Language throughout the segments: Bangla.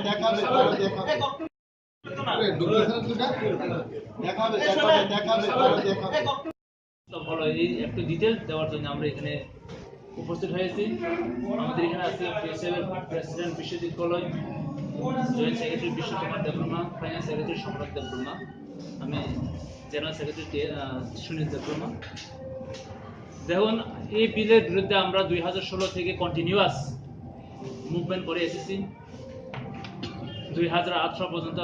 দেখাবে ভালো এই একটু ডিটেল দেওয়ার জন্য আমরা এখানে উপস্থিত হয়েছি। আমাদের এখানে আছে president Biswajit Kalai, joint secretary Biswakumar Debbarma, finance secretary সম্রাট দেববর্মা, আমি জেনারেল সেক্রেটারি সুনীল দেববর্মা। দেখুন, এই বিলের বিরুদ্ধে আমরা 2016 থেকে কন্টিনিউয়াস মুভমেন্ট করে এসেছি। 2018 পর্যন্ত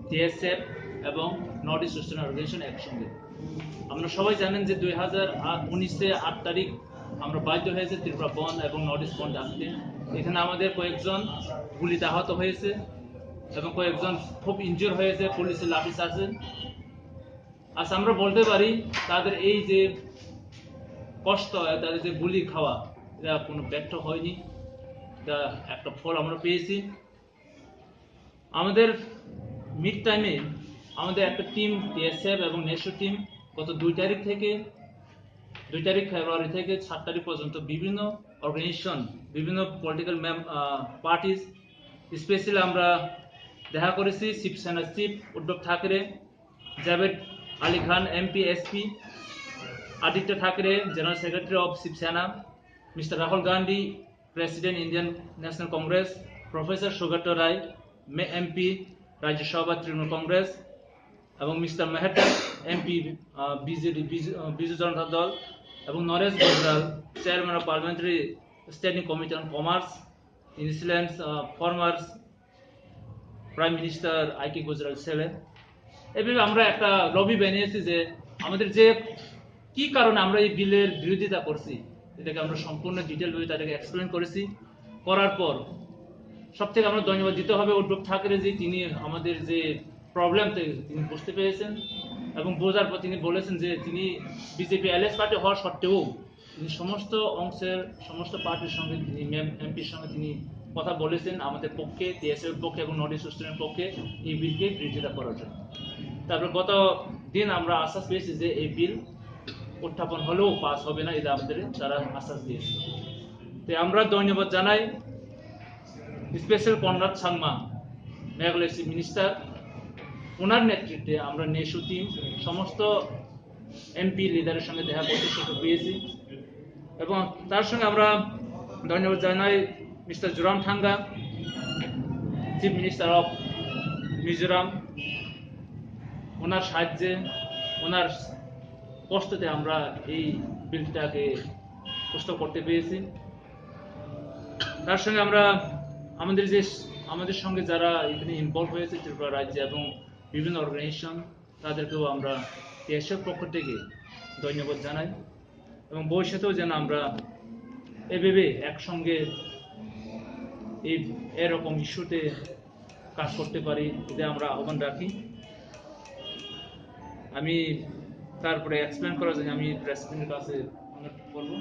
টিএসএফ এবং নর্থ ইস্ট স্টুডেন্ট অর্গানাইজেশন একসঙ্গে। আমরা সবাই জানেন যে 2019-এ 8 তারিখ আমরা বাধ্য হয়েছে ত্রিপুরা বন্ধ এবং নর্থ ইস্ট বন্ধ আসতে। এখানে আমাদের কয়েকজন গুলিতে আহত হয়েছে এবং কয়েকজন খুব ইনজুর হয়েছে পুলিশের লাঠিচার্জে। আজ আমরা বলতে পারি তাদের এই যে কষ্ট, তাদের যে গুলি খাওয়া, এটা কোনো ব্যর্থ হয়নি, এটা একটা ফল আমরা পেয়েছি। আমাদের মিড টাইমে আমাদের একটা টিম টিএসএফ এবং নেশো টিম গত 2 তারিখ ফেব্রুয়ারি থেকে 7 তারিখ পর্যন্ত বিভিন্ন অর্গানাইজেশন, বিভিন্ন পলিটিক্যাল পার্টিস, স্পেশালি আমরা দেখা করেছি Shiv Sena chief Uddhav Thackeray, Javed Ali Khan MP SP, Aaditya Thackeray general secretary of Shiv Sena, mister Rahul Gandhi president Indian national congress, professor Sugata Roy MP Rajya Sabha Trinamool congress, এবং মিস্টার মেহতা এমপি বিজু জনতা দল, এবং Naresh Gujral chairman of parliamentary standing committee on commerce, ইনসিলেন্স former prime minister I K Gujral ছেলে। এভাবে আমরা একটা লবি বানিয়েছি যে আমাদের যে কি কারণে আমরা এই বিলের বিরোধিতা করছি, এটাকে আমরা সম্পূর্ণ ডিটেলভাবে তাদেরকে এক্সপ্লেন করেছি। করার পর সব থেকে আমরা ধন্যবাদ দিতে হবে উদ্ধব ঠাকরে, যে তিনি আমাদের যে প্রবলেম তিনি বুঝতে পেরেছেন এবং বোঝার পর তিনি বলেছেন যে তিনি বিজেপি এলএস পার্টি হওয়া সত্ত্বেও তিনি সমস্ত অংশের সমস্ত পার্টির সঙ্গে, তিনি এমপির সঙ্গে তিনি কথা বলেছেন আমাদের পক্ষে, টিএসএফ পক্ষে এবং নর্থ ইস্ট স্টুডেন্ট পক্ষে এই বিলকে বিরোধিতা করার জন্য। তারপর গত দিন আমরা আশ্বাস পেয়েছি যে এই বিল উত্থাপন হলেও পাস হবে না, এটা আমাদের তারা আশ্বাস দিয়েছে। তো আমরা ধন্যবাদ জানাই special Conrad Sangma, Meghalaya chief minister, ওনার নেতৃত্বে আমরা নেশু টিম সমস্ত এমপি লিডারের সঙ্গে দেখা করতে সুযোগ পেয়েছি। এবং তার সঙ্গে আমরা ধন্যবাদ জানাই mister Zoramthanga, chief minister of Mizoram, ওনার সাহায্যে, ওনার কষ্টতে আমরা এই বিলটাকে কষ্ট করতে পেরেছি। তার সঙ্গে আমরা আমাদের সঙ্গে যারা এখানে ইনভলভ হয়েছে ত্রিপুরা রাজ্যে এবং বিভিন্ন অর্গানাইজেশন, তাদেরকেও আমরা টিএসএফ পক্ষ থেকে ধন্যবাদ জানাই এবং ভবিষ্যতেও যেন আমরা এভাবে একসঙ্গে এরকম ইস্যুতে কাজ করতে পারি, এটা আমরা আহ্বান রাখি। আমি তারপরে এক্সপ্লেন করার জন্য আমি প্রেসিডেন্টের কাছে অনুরোধ করবো।